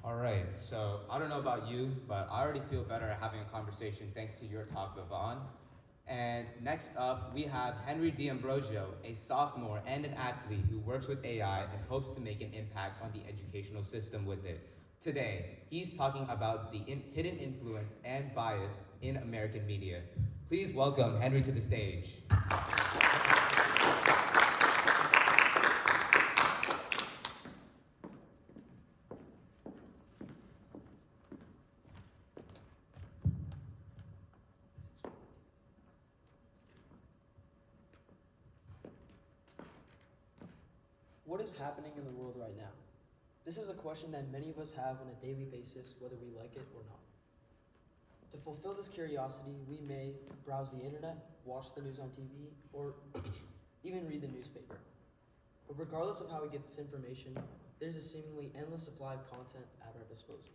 All right, so I don't know about you, but I already feel better having a conversation thanks to your talk, Vivon. And next up, we have Henry D'Ambrosio, a sophomore and an athlete who works with AI and hopes to make an impact on the educational system with it. Today, he's talking about the hidden influence and bias in American media. Please welcome Henry to the stage. What is happening in the world right now? This is a question that many of us have on a daily basis, whether we like it or not. To fulfill this curiosity, we may browse the internet, watch the news on TV, or even read the newspaper. But regardless of how we get this information, there's a seemingly endless supply of content at our disposal.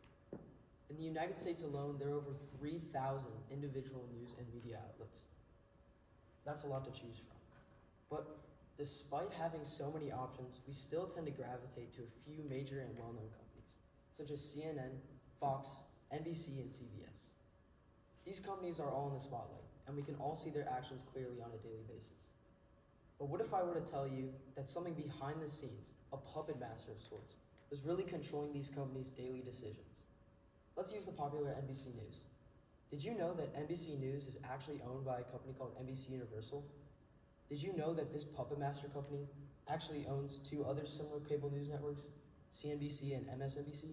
In the United States alone, there are over 3,000 individual news and media outlets. That's a lot to choose from. But despite having so many options, we still tend to gravitate to a few major and well-known companies, such as CNN, Fox, NBC, and CBS. These companies are all in the spotlight, and we can all see their actions clearly on a daily basis. But what if I were to tell you that something behind the scenes, a puppet master of sorts, was really controlling these companies' daily decisions? Let's use the popular NBC News. Did you know that NBC News is actually owned by a company called NBC Universal? Did you know that this puppet master company actually owns two other similar cable news networks, CNBC and MSNBC?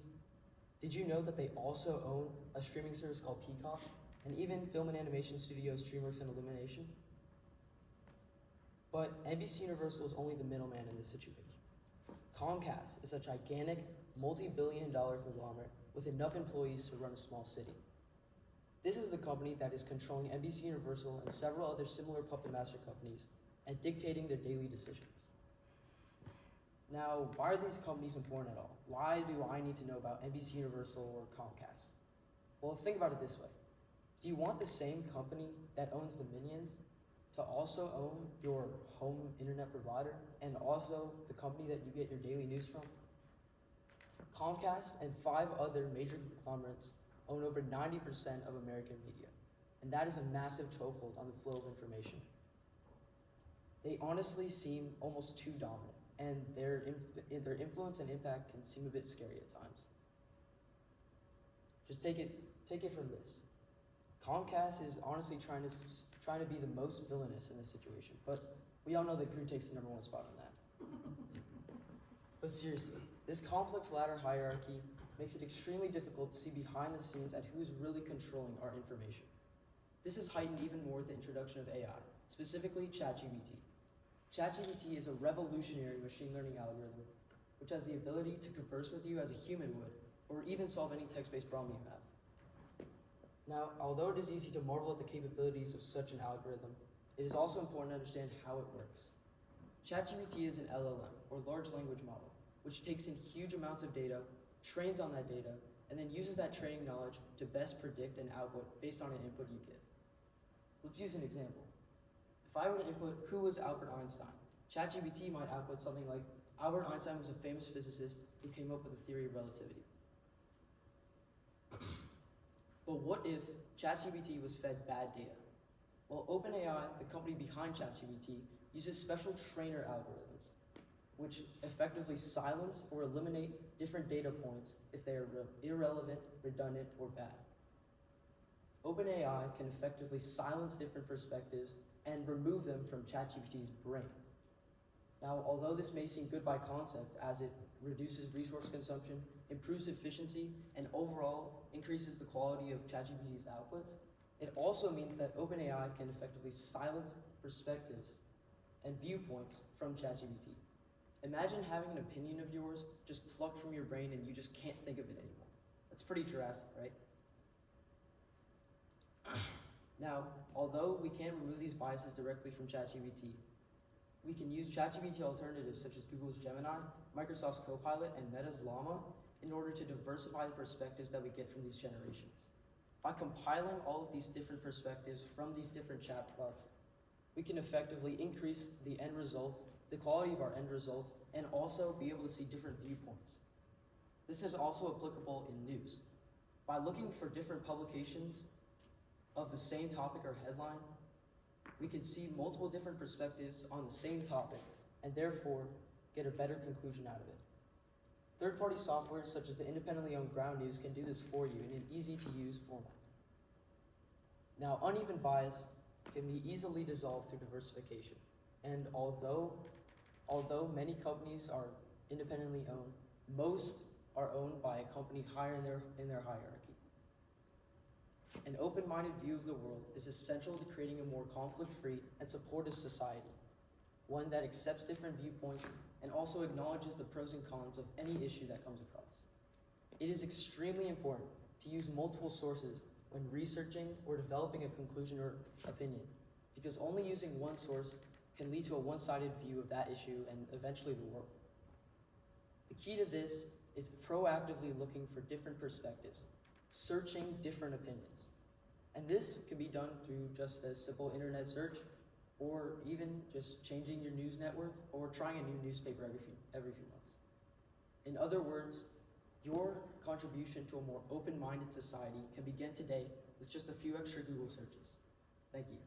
Did you know that they also own a streaming service called Peacock, and even film and animation studios DreamWorks and Illumination? But NBC Universal is only the middleman in this situation. Comcast is a gigantic, multi-billion-dollar conglomerate with enough employees to run a small city. This is the company that is controlling NBC Universal and several other similar puppet master companies and dictating their daily decisions. Now, why are these companies important at all? Why do I need to know about NBC Universal or Comcast? Well, think about it this way. Do you want the same company that owns the Minions to also own your home internet provider and also the company that you get your daily news from? Comcast and 5 other major conglomerates own over 90% of American media, and that is a massive chokehold on the flow of information. They honestly seem almost too dominant, and their influence and impact can seem a bit scary at times. Just take it from this. Comcast is honestly trying to be the most villainous in this situation, but we all know that Crew takes the #1 spot on that. But seriously, this complex ladder hierarchy makes it extremely difficult to see behind the scenes at who's really controlling our information. This is heightened even more with the introduction of AI, specifically ChatGPT. ChatGPT is a revolutionary machine learning algorithm which has the ability to converse with you as a human would, or even solve any text-based problem you have. Now, although it is easy to marvel at the capabilities of such an algorithm, it is also important to understand how it works. ChatGPT is an LLM, or large language model, which takes in huge amounts of data, trains on that data, and then uses that training knowledge to best predict an output based on an input you give. Let's use an example. If I were to input who was Albert Einstein, ChatGPT might output something like, Albert Einstein was a famous physicist who came up with the theory of relativity. But what if ChatGPT was fed bad data? Well, OpenAI, the company behind ChatGPT, uses special trainer algorithms, which effectively silence or eliminate different data points if they are irrelevant, redundant, or bad. OpenAI can effectively silence different perspectives and remove them from ChatGPT's brain. Now, although this may seem good by concept, as it reduces resource consumption, improves efficiency, and overall increases the quality of ChatGPT's outputs, it also means that OpenAI can effectively silence perspectives and viewpoints from ChatGPT. Imagine having an opinion of yours just plucked from your brain and you just can't think of it anymore. That's pretty drastic, right? Now, although we can't remove these biases directly from ChatGPT, we can use ChatGPT alternatives such as Google's Gemini, Microsoft's Copilot, and Meta's Llama in order to diversify the perspectives that we get from these generations. By compiling all of these different perspectives from these different chatbots, we can effectively increase the end result, the quality of our end result, and also be able to see different viewpoints. This is also applicable in news. By looking for different publications of the same topic or headline, we can see multiple different perspectives on the same topic and therefore get a better conclusion out of it. Third-party software such as the independently owned Ground News can do this for you in an easy-to-use format. Now, uneven bias can be easily dissolved through diversification, and although many companies are independently owned, most are owned by a company higher in their hierarchy. An open-minded view of the world is essential to creating a more conflict-free and supportive society, one that accepts different viewpoints and also acknowledges the pros and cons of any issue that comes across. It is extremely important to use multiple sources when researching or developing a conclusion or opinion, because only using one source can lead to a one-sided view of that issue and eventually the world. The key to this is proactively looking for different perspectives, searching different opinions. And this can be done through just a simple internet search, or even just changing your news network, or trying a new newspaper every few months. In other words, your contribution to a more open-minded society can begin today with just a few extra Google searches. Thank you.